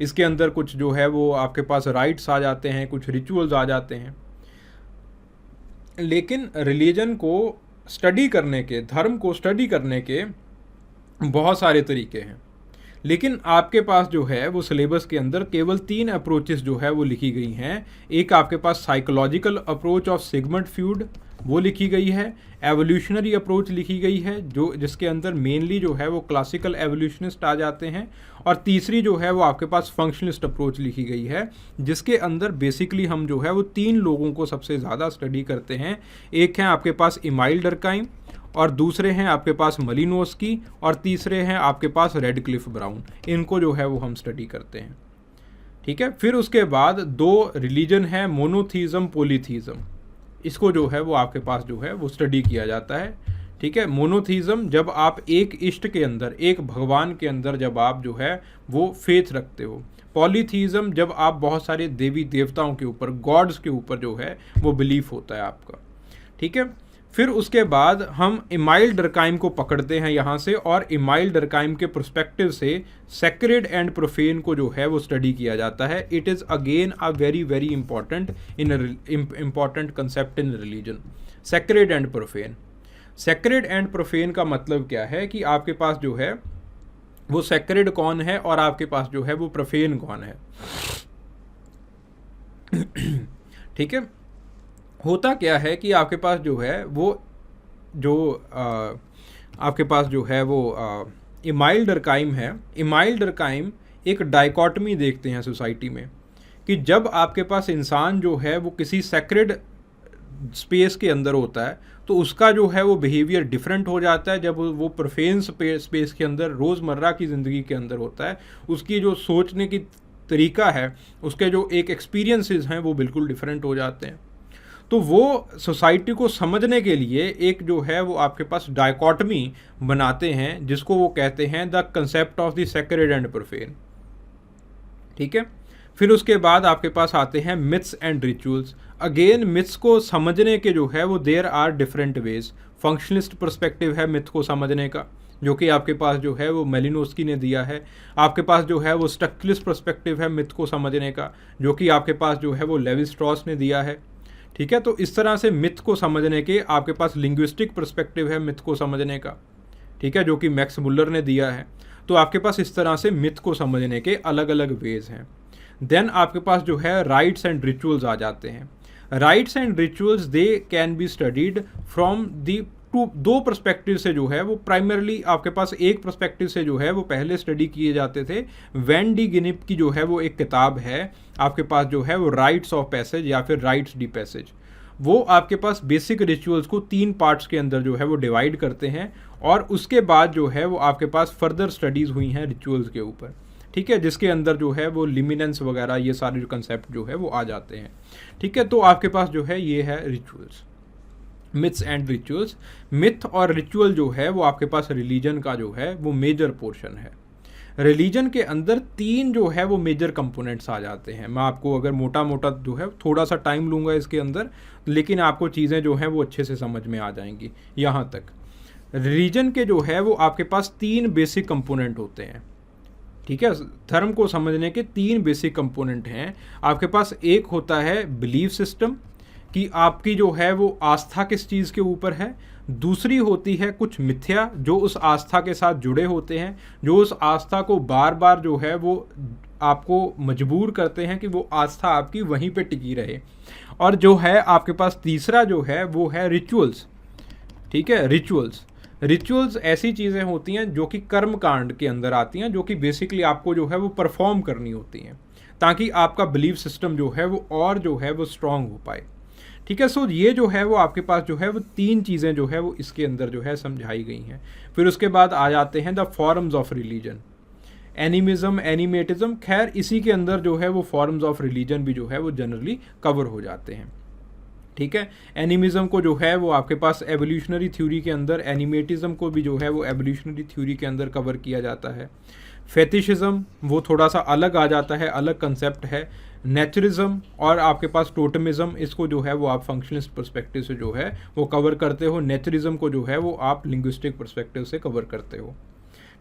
इसके अंदर कुछ जो है वो आपके पास राइट्स आ जाते हैं, कुछ रिचुअल्स आ जाते हैं। लेकिन रिलीजन को स्टडी करने के, धर्म को स्टडी करने के बहुत सारे तरीके हैं, लेकिन आपके पास जो है वो सिलेबस के अंदर केवल 3 अप्रोचेस जो है वो लिखी गई हैं। एक आपके पास psychological approach of Sigmund Freud, वो लिखी गई है। एवोल्यूशनरी अप्रोच लिखी गई है, जिसके अंदर मेनली जो है वो क्लासिकल एवोल्यूशनिस्ट आ जाते हैं। और तीसरी जो है वो आपके पास फंक्शनलिस्ट अप्रोच लिखी गई है, जिसके अंदर बेसिकली हम जो है वो 3 लोगों को सबसे ज़्यादा स्टडी करते हैं। एक है आपके पास इमाइल डर्काइम, और दूसरे हैं आपके पास मलिनोस्की, और तीसरे हैं आपके पास रेडक्लिफ ब्राउन। इनको जो है वो हम स्टडी करते हैं। ठीक है, फिर उसके बाद 2 रिलीजन है, मोनोथीज़म, पॉलीथीज़म। इसको जो है वो आपके पास जो है वो स्टडी किया जाता है। ठीक है, मोनोथीज़म जब आप एक इष्ट के अंदर, एक भगवान के अंदर जब आप जो है वो फेथ रखते हो। पॉलीथीज़म जब आप बहुत सारे देवी देवताओं के ऊपर, गॉड्स के ऊपर जो है वो बिलीफ होता है आपका। ठीक है, फिर उसके बाद हम इमाइल डर्काइम को पकड़ते हैं यहाँ से, और इमाइल डर्काइम के पर्सपेक्टिव से सेक्रेड एंड प्रोफेन को जो है वो स्टडी किया जाता है। It is again a very very important concept in religion, sacred and profane. Sacred and profane का मतलब क्या है कि आपके पास जो है वो सेक्रेड कौन है और आपके पास जो है वो प्रोफेन कौन है। ठीक है, होता क्या है कि आपके पास जो है वो आपके पास जो है वो इमाइल डर्काइम है। इमाइल डर्काइम एक डाइकॉटमी देखते हैं सोसाइटी में, कि जब आपके पास इंसान जो है वो किसी सेक्रेड स्पेस के अंदर होता है तो उसका जो है वो बिहेवियर डिफरेंट हो जाता है। जब वो प्रोफेन स्पेस के अंदर, रोज़मर्रा की ज़िंदगी के अंदर होता है, उसकी जो सोचने की तरीका है, उसके जो एक एक्सपीरियंसेस हैं वो बिल्कुल डिफरेंट हो जाते हैं। तो वो सोसाइटी को समझने के लिए एक जो है वो आपके पास डायकॉटमी बनाते हैं, जिसको वो कहते हैं the concept of the sacred and profane. ठीक है, फिर उसके बाद आपके पास आते हैं myths and rituals. Again myths को समझने के जो है वो there are different ways. Functionist perspective है मिथ को समझने का, जो कि आपके पास जो है वो मेलिनोस्की ने दिया है। आपके पास जो है वो स्ट्रक्चरलिस्ट पर्सपेक्टिव है मिथ को समझने का, जो कि आपके पास जो है वो लेवी स्ट्रॉस ने दिया है। ठीक है, तो इस तरह से मिथ को समझने के आपके पास लिंग्विस्टिक पर्सपेक्टिव है मिथ को समझने का। ठीक है, जो कि मैक्स मुलर ने दिया है। तो आपके पास इस तरह से मिथ को समझने के अलग अलग वेज हैं। देन आपके पास जो है राइट्स एंड रिचुअल्स आ जाते हैं। Rights and rituals they can be studied from the 2 perspective से जो है वो प्राइमरली आपके पास एक पर्सपेक्टिव से जो है वो पहले स्टडी किए जाते थे। वैन डी गिनिप की जो है वो एक किताब है आपके पास जो है वो राइट्स ऑफ पैसेज या फिर राइट्स डी पैसेज। वो आपके पास बेसिक रिचुअल्स को 3 पार्ट्स के अंदर जो है वो डिवाइड करते हैं, और उसके बाद जो है वो आपके पास फर्दर स्टडीज़ हुई हैं रिचुअल्स के ऊपर। ठीक है, जिसके अंदर जो है वो लिमिनेंस वगैरह ये सारे जो कंसेप्ट जो है वो आ जाते हैं। ठीक है, तो आपके पास जो है ये है rituals, myths and rituals. Myth और रिचुअल जो है वो आपके पास रिलीजन का जो है वो मेजर पोर्शन है। रिलीजन के अंदर 3 जो है वो मेजर कंपोनेंट्स आ जाते हैं। मैं आपको अगर मोटा मोटा जो है थोड़ा सा टाइम लूँगा इसके अंदर, लेकिन आपको चीज़ें जो हैं वो अच्छे से समझ में आ जाएंगी। यहाँ तक रिलीजन के जो है वो आपके पास 3 बेसिक कंपोनेंट होते हैं। ठीक है, धर्म को समझने के 3 बेसिक कंपोनेंट हैं आपके पास। एक होता है बिलीफ सिस्टम, कि आपकी जो है वो आस्था किस चीज़ के ऊपर है। दूसरी होती है कुछ मिथ्या, जो उस आस्था के साथ जुड़े होते हैं, जो उस आस्था को बार बार जो है वो आपको मजबूर करते हैं कि वो आस्था आपकी वहीं पे टिकी रहे। और जो है आपके पास तीसरा जो है वो है रिचुअल्स। ठीक है, रिचुअल्स ऐसी चीज़ें होती हैं जो कि कर्म कांड के अंदर आती हैं, जो कि बेसिकली आपको जो है वो परफॉर्म करनी होती हैं ताकि आपका बिलीफ सिस्टम जो है वो और जो है वो स्ट्रांग हो पाए। ठीक है, सो ये जो है वो आपके पास जो है वो तीन चीज़ें जो है वो इसके अंदर जो है समझाई गई हैं। फिर उसके बाद आ जाते हैं the forms of religion, animism, animatism. खैर इसी के अंदर जो है वो फॉर्म्स ऑफ रिलीजन भी जो है वो जनरली कवर हो जाते हैं। ठीक है, एनिमिज्म को जो है वो आपके पास एवोल्यूशनरी थ्योरी के अंदर, एनिमेटिज्म को भी जो है वो एवोल्यूशनरी थ्योरी के अंदर कवर किया जाता है। फेटिशिज्म वो थोड़ा सा अलग आ जाता है, अलग कंसेप्ट है। नेचरिज्म और आपके पास टोटमिज्म, इसको जो है वो आप फंक्शनलिस्ट पर्सपेक्टिव से जो है वो कवर करते हो। नेचरिज्म को जो है वो आप लिंग्विस्टिक पर्सपेक्टिव से कवर करते हो।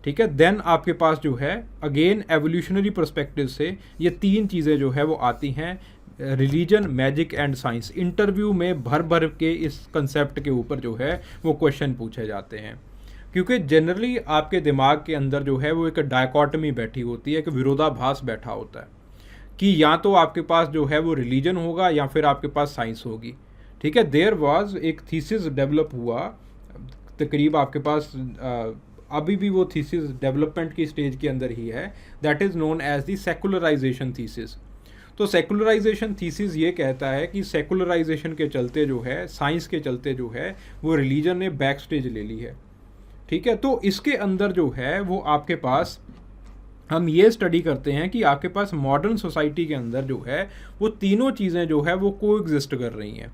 ठीक है, देन आपके पास जो है अगेन एवोल्यूशनरी पर्सपेक्टिव से ये तीन चीज़ें जो है वो आती हैं, religion, magic and science. Interview में भर भर के इस कंसेप्ट के ऊपर जो है वो क्वेश्चन पूछे जाते हैं, क्योंकि जनरली आपके दिमाग के अंदर जो है वो एक डायकॉटमी बैठी होती है, एक विरोधाभास बैठा होता है कि या तो आपके पास जो है वो रिलीजन होगा या फिर आपके पास साइंस होगी। ठीक है, देयर वाज एक थीसिस डेवलप हुआ, तकरीब आपके पास अभी भी वो थीसिस डेवलपमेंट की स्टेज के अंदर ही है, that is known as the secularisation thesis. तो सेकुलराइजेशन थीसिस ये कहता है कि सेकुलराइजेशन के चलते जो है, साइंस के चलते जो है वो रिलीजन ने बैक स्टेज ले ली है। ठीक है, तो इसके अंदर जो है वो आपके पास हम ये स्टडी करते हैं कि आपके पास मॉडर्न सोसाइटी के अंदर जो है वो तीनों चीज़ें जो है वो कोएग्जिस्ट कर रही हैं।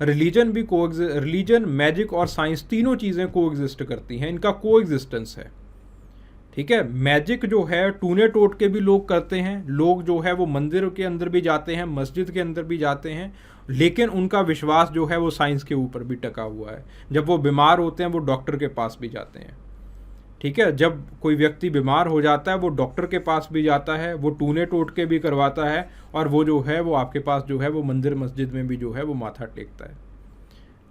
रिलीजन, मैजिक और साइंस तीनों चीज़ें कोएग्जिस्ट करती हैं, इनका कोएग्जिस्टेंस है। ठीक है, मैजिक जो है टूने टोट के भी लोग करते हैं, लोग जो है वो मंदिर के अंदर भी जाते हैं, मस्जिद के अंदर भी जाते हैं, लेकिन उनका विश्वास जो है वो साइंस के ऊपर भी टका हुआ है। जब वो बीमार होते हैं वो डॉक्टर के पास भी जाते हैं। ठीक है, जब कोई व्यक्ति बीमार हो जाता है वो डॉक्टर के पास भी जाता है, वो टूने टोट के भी करवाता है, और वो जो है वो आपके पास जो है वो मंदिर मस्जिद में भी जो है वो माथा टेकता है।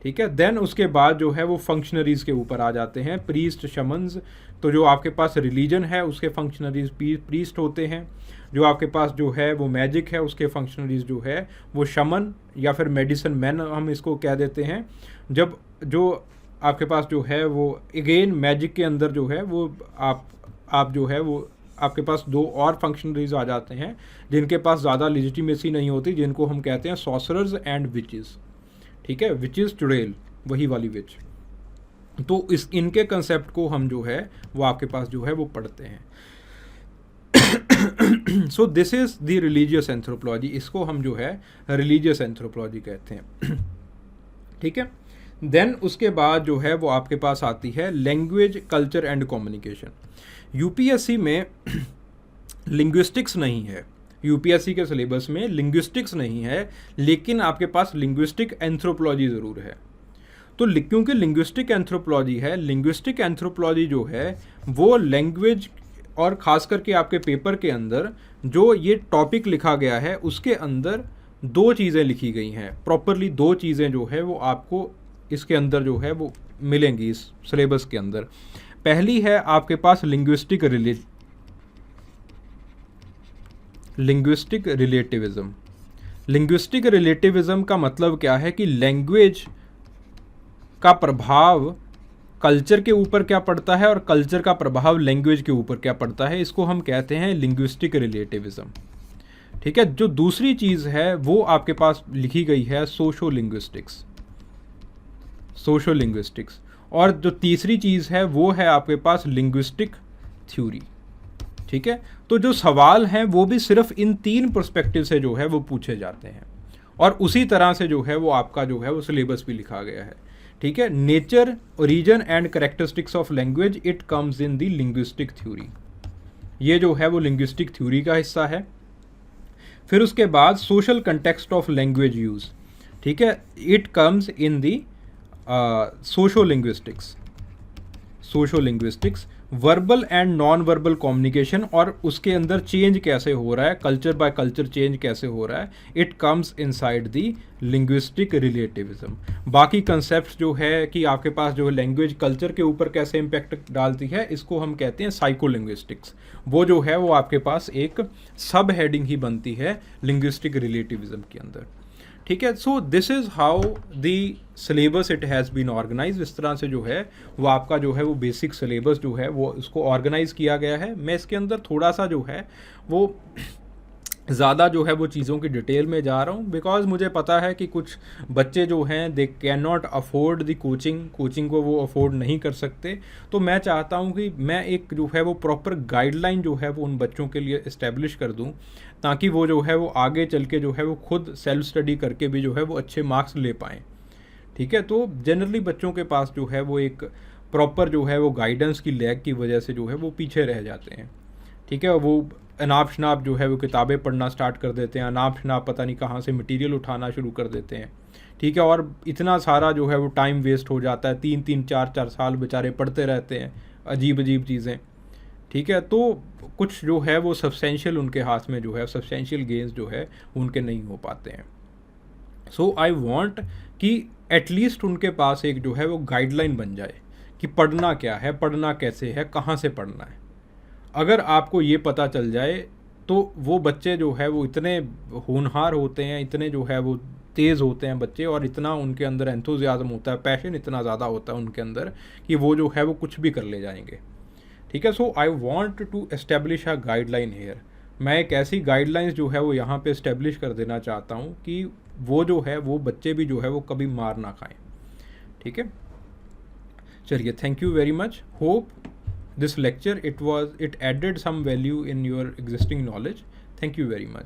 ठीक है, देन उसके बाद जो है वो फंक्शनरीज के ऊपर आ जाते हैं, प्रीस्ट, शमन्स। तो जो आपके पास रिलीजन है उसके फंक्शनरीज प्रीस्ट होते हैं, जो आपके पास जो है वो मैजिक है उसके फंक्शनरीज जो है वो शमन या फिर मेडिसिन मैन हम इसको कह देते हैं। जब जो आपके पास जो है वो अगेन मैजिक के अंदर जो है वो आप जो है वो आपके पास दो और फंक्शनरीज आ जाते हैं जिनके पास ज़्यादा लेजिटिमेसी नहीं होती, जिनको हम कहते हैं सॉसरर्स एंड विचेस। ठीक है, विचेस चुड़ैल, वही वाली विच। तो इनके कंसेप्ट को हम जो है वो आपके पास जो है वो पढ़ते हैं। So this is the religious anthropology, इसको हम जो है रिलीजियस एंथ्रोपोलॉजी कहते हैं। ठीक है, देन उसके बाद जो है वो आपके पास आती है language, culture and communication. UPSC में लिंग्विस्टिक्स नहीं है, यूपीएससी के सिलेबस में लिंग्विस्टिक्स नहीं है, लेकिन आपके पास लिंग्विस्टिक एंथ्रोपोलॉजी ज़रूर है। तो क्योंकि लिंग्विस्टिक एंथ्रोपोलॉजी है, लिंग्विस्टिक एंथ्रोपोलॉजी जो है वो लैंग्वेज, और ख़ास करके आपके पेपर के अंदर जो ये टॉपिक लिखा गया है उसके अंदर दो चीज़ें लिखी गई हैं, प्रॉपरली दो चीज़ें जो है वो आपको इसके अंदर जो है वो मिलेंगी इस सिलेबस के अंदर। पहली है आपके पास लिंग्विस्टिक रिलेटिविज्म। लिंग्विस्टिक रिलेटिविज्म का मतलब क्या है कि लैंग्वेज का प्रभाव कल्चर के ऊपर क्या पड़ता है और कल्चर का प्रभाव लैंग्वेज के ऊपर क्या पड़ता है, इसको हम कहते हैं लिंग्विस्टिक रिलेटिविज्म। ठीक है, जो दूसरी चीज़ है वो आपके पास लिखी गई है सोशो लिंग्विस्टिक्स, और जो तीसरी चीज़ है वो है आपके पास लिंग्विस्टिक थ्योरी। ठीक है, तो जो सवाल हैं वो भी सिर्फ इन तीन पर्सपेक्टिव से जो है वो पूछे जाते हैं, और उसी तरह से जो है वो आपका जो है वो सिलेबस भी लिखा गया है। ठीक है, nature, origin and characteristics of language, it comes in the linguistic theory. ये जो है वो लिंग्विस्टिक थ्योरी का हिस्सा है। फिर उसके बाद social context of language use. ठीक है, it comes in the socio linguistics. Verbal and non verbal communication और उसके अंदर चेंज कैसे हो रहा है, कल्चर बाय कल्चर चेंज कैसे हो रहा है, it comes inside the linguistic relativism. बाकी कंसेप्ट जो है कि आपके पास जो है लैंग्वेज कल्चर के ऊपर कैसे इम्पैक्ट डालती है, इसको हम कहते हैं साइकोलिंग्विस्टिक्स। वो जो है वो आपके पास एक सब हेडिंग ही बनती है लिंग्विस्टिक रिलेटिविज्म के अंदर। ठीक है, so this is how the syllabus it has been organize. इस तरह से जो है वो आपका जो है वो बेसिक सिलेबस जो है वो इसको ऑर्गेनाइज किया गया है। मैं इसके अंदर थोड़ा सा जो है वो ज़्यादा जो है वो चीज़ों की डिटेल में जा रहा हूँ, बिकॉज मुझे पता है कि कुछ बच्चे जो हैं they can not afford the coaching को वो अफोर्ड नहीं कर सकते। तो मैं चाहता हूँ कि मैं एक जो है वो प्रॉपर गाइडलाइन जो है वो उन बच्चों के लिए इस्टेब्लिश कर दूँ, ताकि वो जो है वो आगे चल के जो है वो खुद सेल्फ स्टडी करके भी जो है वो अच्छे मार्क्स ले पाएँ। ठीक है, तो जनरली बच्चों के पास जो है वो एक प्रॉपर जो है वो गाइडेंस की लैग की वजह से जो है वो पीछे रह जाते हैं। ठीक है, वो अनाप शनाप जो है वो किताबें पढ़ना स्टार्ट कर देते हैं, अनाप शनाप पता नहीं कहाँ से मटेरियल उठाना शुरू कर देते हैं। ठीक है, और इतना सारा जो है वो टाइम वेस्ट हो जाता है, 3-3 4-4 साल बेचारे पढ़ते रहते हैं अजीब अजीब चीज़ें। ठीक है, तो कुछ जो है वो सब्सटेंशियल उनके हाथ में जो है सब्सटेंशियल गेंस जो है उनके नहीं हो पाते हैं। सो आई वॉन्ट कि एटलीस्ट उनके पास एक जो है वो गाइडलाइन बन जाए कि पढ़ना क्या है, पढ़ना कैसे है, कहाँ से पढ़ना है। अगर आपको ये पता चल जाए तो वो बच्चे जो है वो इतने होनहार होते हैं, इतने जो है वो तेज़ होते हैं बच्चे, और इतना उनके अंदर एंथुजियाज्म होता है, पैशन इतना ज़्यादा होता है उनके अंदर कि वो जो है वो कुछ भी कर ले जाएंगे। ठीक है, so I want to establish a guideline here. मैं एक ऐसी गाइडलाइंस जो है वो यहाँ पे इस्टेब्लिश कर देना चाहता हूँ कि वो जो है वो बच्चे भी जो है वो कभी मार ना खाएं। ठीक है, चलिए, thank you very much. Hope this lecture it added some value in your existing knowledge. Thank you very much.